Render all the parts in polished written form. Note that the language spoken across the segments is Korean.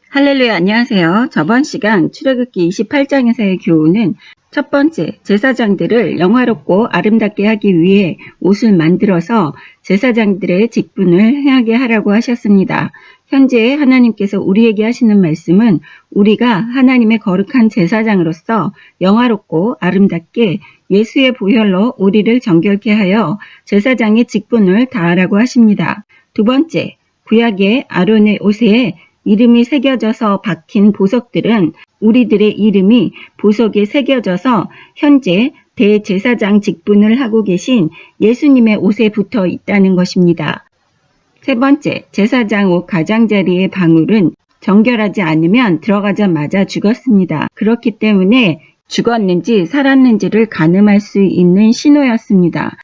할렐루야, 안녕하세요. 저번 시간 출애굽기 28장에서의 교훈은 첫 번째, 제사장들을 영화롭고 아름답게 하기 위해 옷을 만들어서 제사장들의 직분을 행하게 하라고 하셨습니다. 현재 하나님께서 우리에게 하시는 말씀은 우리가 하나님의 거룩한 제사장으로서 영화롭고 아름답게 예수의 보혈로 우리를 정결케 하여 제사장의 직분을 다하라고 하십니다. 두 번째, 구약의 아론의 옷에 이름이 새겨져서 박힌 보석들은 우리들의 이름이 보석에 새겨져서 현재 대제사장 직분을 하고 계신 예수님의 옷에 붙어 있다는 것입니다. 세 번째, 제사장 옷 가장자리의 방울은 정결하지 않으면 들어가자마자 죽었습니다. 그렇기 때문에 죽었는지 살았는지를 가늠할 수 있는 신호였습니다.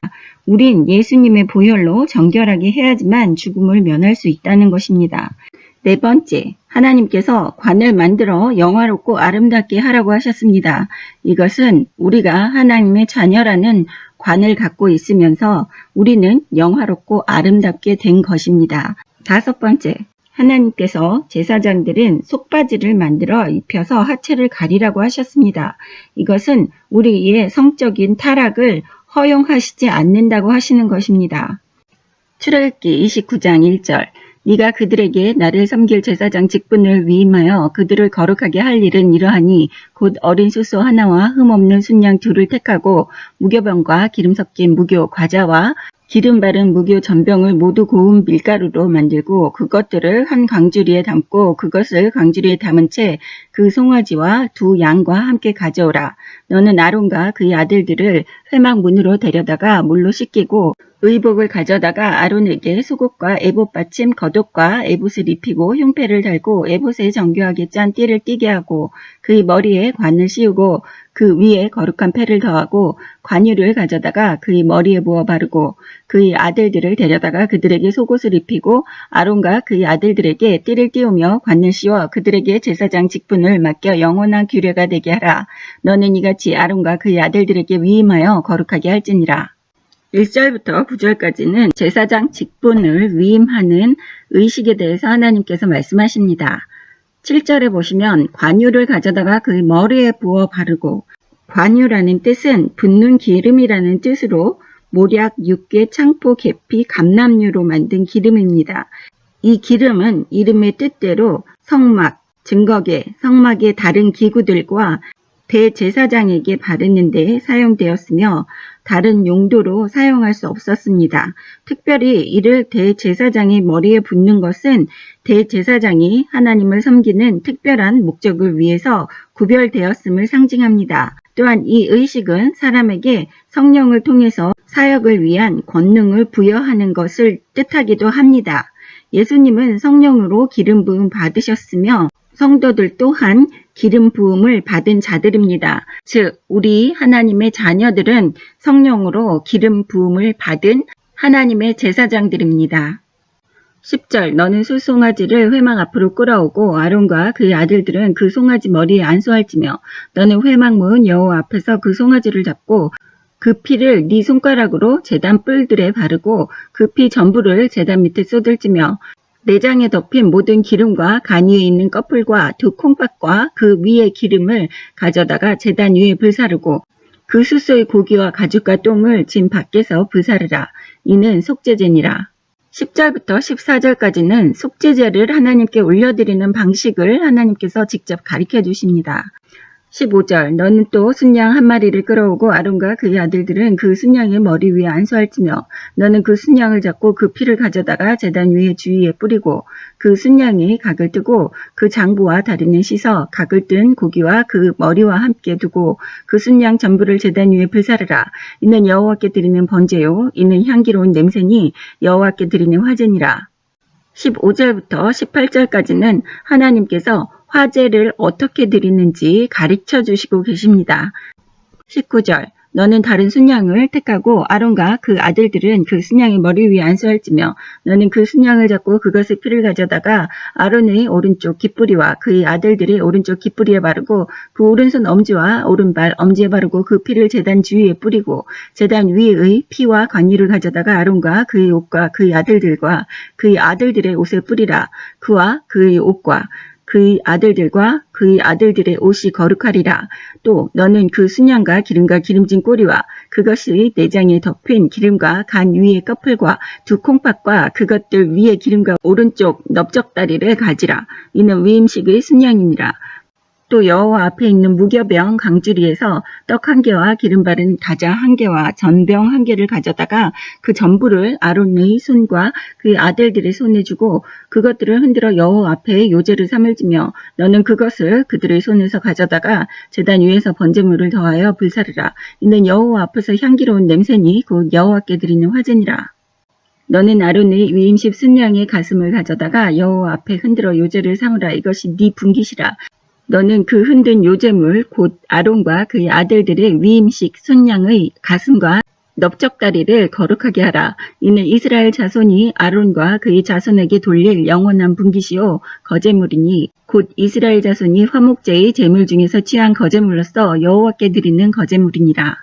우린 예수님의 보혈로 정결하게 해야지만 죽음을 면할 수 있다는 것입니다. 네 번째, 하나님께서 관을 만들어 영화롭고 아름답게 하라고 하셨습니다. 이것은 우리가 하나님의 자녀라는 관을 갖고 있으면서 우리는 영화롭고 아름답게 된 것입니다. 다섯 번째, 하나님께서 제사장들은 속바지를 만들어 입혀서 하체를 가리라고 하셨습니다. 이것은 우리의 성적인 타락을 허용하시지 않는다고 하시는 것입니다. 출애굽기 29장 1절 네가 그들에게 나를 섬길 제사장 직분을 위임하여 그들을 거룩하게 할 일은 이러하니 곧 어린 수소 하나와 흠없는 순양 둘을 택하고 무교병과 기름 섞인 무교 과자와 기름 바른 무교 전병을 모두 고운 밀가루로 만들고 그것들을 한 광주리에 담고 그것을 광주리에 담은 채 그 송아지와 두 양과 함께 가져오라. 너는 아론과 그의 아들들을 회막 문으로 데려다가 물로 씻기고 의복을 가져다가 아론에게 속옷과 에봇 받침 겉옷과 에봇을 입히고 흉패를 달고 에봇에 정교하게 짠 띠를 띠게 하고 그의 머리에 관을 씌우고 그 위에 거룩한 패를 더하고 관유를 가져다가 그의 머리에 부어 바르고 그의 아들들을 데려다가 그들에게 속옷을 입히고 아론과 그의 아들들에게 띠를 띄우며 관을 씌워 그들에게 제사장 직분을 맡겨 영원한 규례가 되게 하라. 너는 이같이 아론과 그의 아들들에게 위임하여 거룩하게 할지니라. 1절부터 9절까지는 제사장 직분을 위임하는 의식에 대해서 하나님께서 말씀하십니다. 7절에 보시면 관유를 가져다가 그의 머리에 부어 바르고 관유라는 뜻은 붓는 기름이라는 뜻으로 모략, 육개, 창포, 계피, 감람류로 만든 기름입니다. 이 기름은 이름의 뜻대로 성막, 증거계, 성막의 다른 기구들과 대제사장에게 바르는 데 사용되었으며 다른 용도로 사용할 수 없었습니다. 특별히 이를 대제사장의 머리에 붓는 것은 대제사장이 하나님을 섬기는 특별한 목적을 위해서 구별되었음을 상징합니다. 또한 이 의식은 사람에게 성령을 통해서 사역을 위한 권능을 부여하는 것을 뜻하기도 합니다. 예수님은 성령으로 기름 부음 받으셨으며 성도들 또한 기름 부음을 받은 자들입니다. 즉, 우리 하나님의 자녀들은 성령으로 기름 부음을 받은 하나님의 제사장들입니다. 10절 너는 숫송아지를 회막 앞으로 끌어오고 아론과 그의 아들들은 그 송아지 머리에 안수할지며 너는 회막문 여호와 앞에서 그 송아지를 잡고 그 피를 네 손가락으로 제단 뿔들에 바르고 그 피 전부를 제단 밑에 쏟을지며 내장에 덮인 모든 기름과 간 위에 있는 꺼풀과 두 콩팥과 그 위에 기름을 가져다가 제단 위에 불사르고 그 수소의 고기와 가죽과 똥을 진 밖에서 불사르라. 이는 속죄제니라. 10절부터 14절까지는 속죄제를 하나님께 올려드리는 방식을 하나님께서 직접 가르쳐 주십니다. 15절 너는 또 순양 한 마리를 끌어오고 아론과 그의 아들들은 그 순양의 머리 위에 안수할지며 너는 그 순양을 잡고 그 피를 가져다가 제단 위에 주위에 뿌리고 그 순양의 각을 뜨고 그 장부와 다리는 씻어 각을 뜬 고기와 그 머리와 함께 두고 그 순양 전부를 제단 위에 불사르라. 이는 여호와께 드리는 번제요 이는 향기로운 냄새니 여호와께 드리는 화제니라. 15절부터 18절까지는 하나님께서 화제를 어떻게 드리는지 가르쳐 주시고 계십니다. 19절 너는 다른 순양을 택하고 아론과 그 아들들은 그 순양의 머리 위에 안수할지며 너는 그 순양을 잡고 그것의 피를 가져다가 아론의 오른쪽 깃뿌리와 그의 아들들의 오른쪽 깃뿌리에 바르고 그 오른손 엄지와 오른발 엄지에 바르고 그 피를 제단 주위에 뿌리고 제단 위의 피와 관유를 가져다가 아론과 그의 옷과 그의 아들들과 그의 아들들의 옷에 뿌리라. 그와 그의 옷과 그의 아들들과 그의 아들들의 옷이 거룩하리라. 또 너는 그 순양과 기름과 기름진 꼬리와 그것이 내장에 덮인 기름과 간 위의 꺼풀과 두 콩팥과 그것들 위에 기름과 오른쪽 넓적다리를 가지라. 이는 위임식의 순양이니라. 또 여호와 앞에 있는 무교병 강주리에서 떡 1개와 기름 바른 다자 1개와 전병 1개를 가져다가 그 전부를 아론의 손과 그의 아들들의 손에 주고 그것들을 흔들어 여호와 앞에 요제를 삼을지며 너는 그것을 그들의 손에서 가져다가 제단 위에서 번제물을 더하여 불사르라. 이는 여호와 앞에서 향기로운 냄새니 곧 여호와께 드리는 화제니라. 너는 아론의 위임식 순양의 가슴을 가져다가 여호와 앞에 흔들어 요제를 삼으라. 이것이 네 분깃이라. 너는 그 흔든 요제물 곧 아론과 그의 아들들의 위임식 순양의 가슴과 넓적다리를 거룩하게 하라. 이는 이스라엘 자손이 아론과 그의 자손에게 돌릴 영원한 분깃이요 거제물이니 곧 이스라엘 자손이 화목제의 제물 중에서 취한 거제물로서 여호와께 드리는 거제물이니라.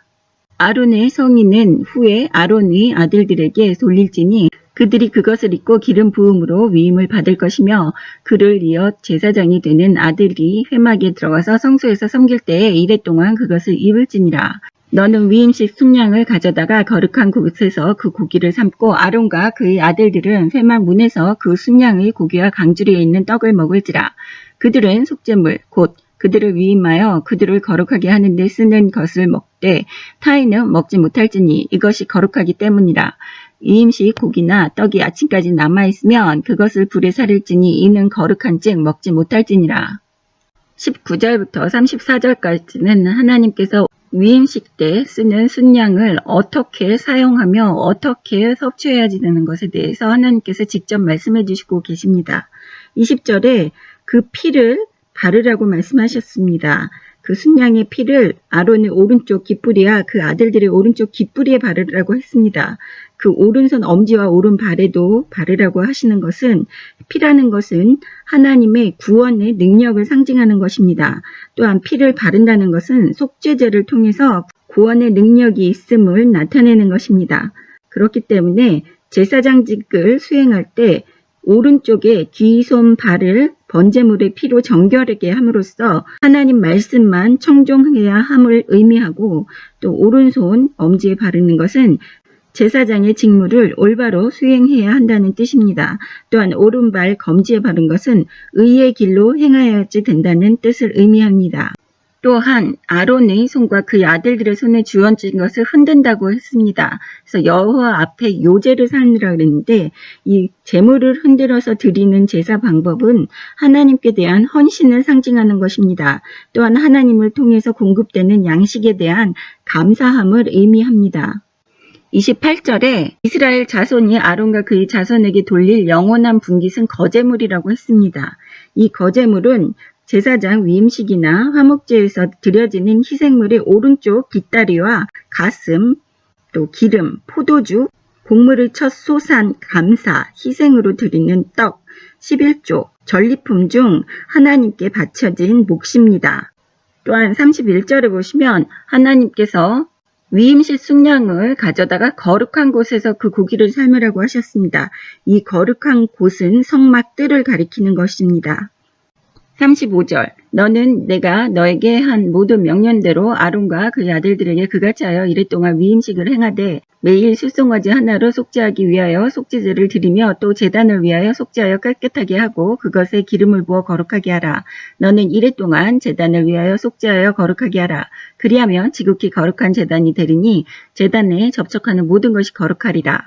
아론의 성인은 후에 아론의 아들들에게 돌릴지니 그들이 그것을 입고 기름 부음으로 위임을 받을 것이며 그를 이어 제사장이 되는 아들이 회막에 들어가서 성소에서 섬길 때에 이레 동안 그것을 입을지니라. 너는 위임식 순양을 가져다가 거룩한 곳에서 그 고기를 삶고 아론과 그의 아들들은 회막 문에서 그 순양의 고기와 강주리에 있는 떡을 먹을지라. 그들은 속죄물 곧 그들을 위임하여 그들을 거룩하게 하는 데 쓰는 것을 먹되 타인은 먹지 못할지니 이것이 거룩하기 때문이라. 위임식 고기나 떡이 아침까지 남아있으면 그것을 불에 사릴지니 이는 거룩한즉 먹지 못할지니라. 19절부터 34절까지는 하나님께서 위임식 때 쓰는 순양을 어떻게 사용하며 어떻게 섭취해야 되는 것에 대해서 하나님께서 직접 말씀해 주시고 계십니다. 20절에 그 피를 바르라고 말씀하셨습니다. 그 순양의 피를 아론의 오른쪽 깃뿌리와 그 아들들의 오른쪽 깃뿌리에 바르라고 했습니다. 그 오른손 엄지와 오른발에도 바르라고 하시는 것은 피라는 것은 하나님의 구원의 능력을 상징하는 것입니다. 또한 피를 바른다는 것은 속죄제를 통해서 구원의 능력이 있음을 나타내는 것입니다. 그렇기 때문에 제사장직을 수행할 때 오른쪽에 귀, 손, 발을 번제물의 피로 정결하게 함으로써 하나님 말씀만 청종해야 함을 의미하고 또 오른손 엄지에 바르는 것은 제사장의 직무를 올바로 수행해야 한다는 뜻입니다. 또한 오른발 검지에 바른 것은 의의 길로 행하여야지 된다는 뜻을 의미합니다. 또한 아론의 손과 그의 아들들의 손에 주어진 것을 흔든다고 했습니다. 그래서 여호와 앞에 요제를 삼으라 그랬는데 이 제물을 흔들어서 드리는 제사 방법은 하나님께 대한 헌신을 상징하는 것입니다. 또한 하나님을 통해서 공급되는 양식에 대한 감사함을 의미합니다. 28절에 이스라엘 자손이 아론과 그의 자손에게 돌릴 영원한 분깃은 거제물이라고 했습니다. 이 거제물은 제사장 위임식이나 화목제에서 드려지는 희생물의 오른쪽 깃다리와 가슴, 또 기름, 포도주, 곡물의 첫 소산, 감사, 희생으로 드리는 떡, 11조, 전리품 중 하나님께 바쳐진 몫입니다. 또한 31절에 보시면 하나님께서 위임식 순양을 가져다가 거룩한 곳에서 그 고기를 삶으라고 하셨습니다. 이 거룩한 곳은 성막 뜰을 가리키는 것입니다. 35절 너는 내가 너에게 한 모든 명령대로 아론과 그의 아들들에게 그같이 하여 이랫동안 위임식을 행하되 매일 숫송아지 하나로 속죄하기 위하여 속죄제를 드리며 또 제단을 위하여 속죄하여 깨끗하게 하고 그것에 기름을 부어 거룩하게 하라. 너는 이랫동안 제단을 위하여 속죄하여 거룩하게 하라. 그리하면 지극히 거룩한 제단이 되리니 제단에 접촉하는 모든 것이 거룩하리라.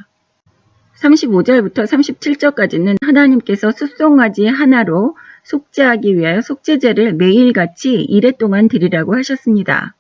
35절부터 37절까지는 하나님께서 숫송아지 하나로 속죄하기 위하여 속죄제를 매일같이 이레 동안 드리라고 하셨습니다.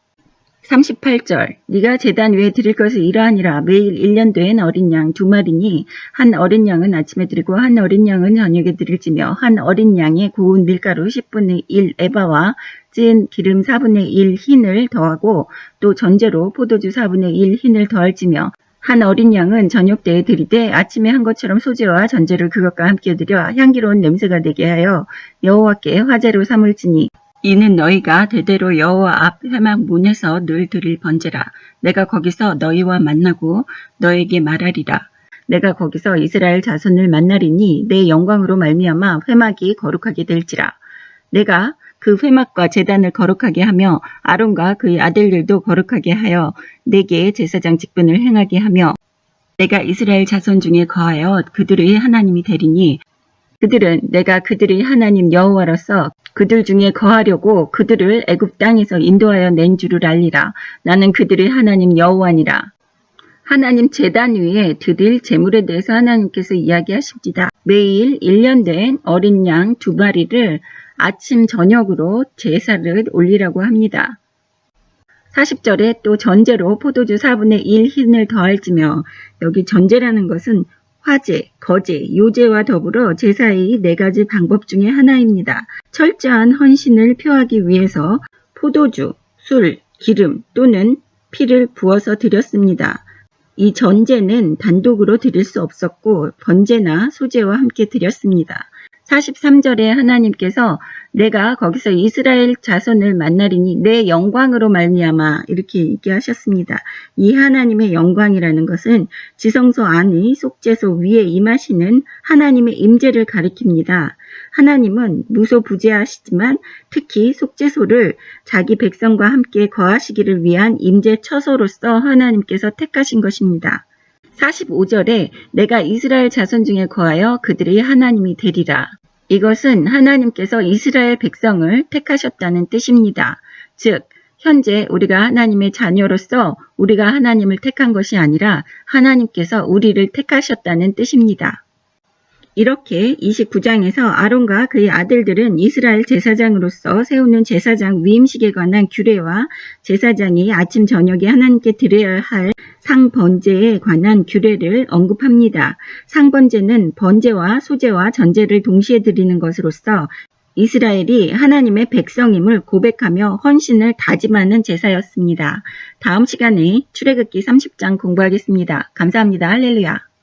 38절 네가 제단 위에 드릴 것을 이러하니라. 매일 1년 된 어린 양 2마리니 한 어린 양은 아침에 드리고 한 어린 양은 저녁에 드릴지며 한 어린 양에 고운 밀가루 10분의 1 에바와 찐 기름 4분의 1 흰을 더하고 또 전제로 포도주 4분의 1 흰을 더할지며 한 어린 양은 저녁 때에 드리되 아침에 한 것처럼 소제와 전제를 그것과 함께 드려 향기로운 냄새가 되게 하여 여호와께 화제로 삼을지니 이는 너희가 대대로 여호와 앞 회막 문에서 늘 드릴 번제라. 내가 거기서 너희와 만나고 너에게 말하리라. 내가 거기서 이스라엘 자손을 만나리니 내 영광으로 말미암아 회막이 거룩하게 될지라. 내가 그 회막과 제단을 거룩하게 하며 아론과 그의 아들들도 거룩하게 하여 내게 제사장 직분을 행하게 하며 내가 이스라엘 자손 중에 거하여 그들의 하나님이 되리니 그들은 내가 그들의 하나님 여호와로서 그들 중에 거하려고 그들을 애굽 땅에서 인도하여 낸 줄을 알리라. 나는 그들의 하나님 여호와니라. 하나님 제단 위에 드릴 제물에 대해서 하나님께서 이야기하십니다. 매일 1년 된 어린 양 2마리를 아침 저녁으로 제사를 올리라고 합니다. 40절에 또 전제로 포도주 4분의 1 흰을 더할지며 여기 전제라는 것은 화제, 거제, 요제와 더불어 제사의 4가지 방법 중에 하나입니다. 철저한 헌신을 표하기 위해서 포도주, 술, 기름 또는 피를 부어서 드렸습니다. 이 전제는 단독으로 드릴 수 없었고 번제나 소제와 함께 드렸습니다. 43절에 하나님께서 내가 거기서 이스라엘 자손을 만나리니 내 영광으로 말미암아 이렇게 얘기하셨습니다. 이 하나님의 영광이라는 것은 지성소 안의 속죄소 위에 임하시는 하나님의 임재를 가리킵니다. 하나님은 무소부재하시지만 특히 속죄소를 자기 백성과 함께 거하시기를 위한 임재 처소로서 하나님께서 택하신 것입니다. 45절에 내가 이스라엘 자손 중에 거하여 그들의 하나님이 되리라. 이것은 하나님께서 이스라엘 백성을 택하셨다는 뜻입니다. 즉, 현재 우리가 하나님의 자녀로서 우리가 하나님을 택한 것이 아니라 하나님께서 우리를 택하셨다는 뜻입니다. 이렇게 29장에서 아론과 그의 아들들은 이스라엘 제사장으로서 세우는 제사장 위임식에 관한 규례와 제사장이 아침 저녁에 하나님께 드려야 할 상번제에 관한 규례를 언급합니다. 상번제는 번제와 소제와 전제를 동시에 드리는 것으로서 이스라엘이 하나님의 백성임을 고백하며 헌신을 다짐하는 제사였습니다. 다음 시간에 출애굽기 30장 공부하겠습니다. 감사합니다. 할렐루야.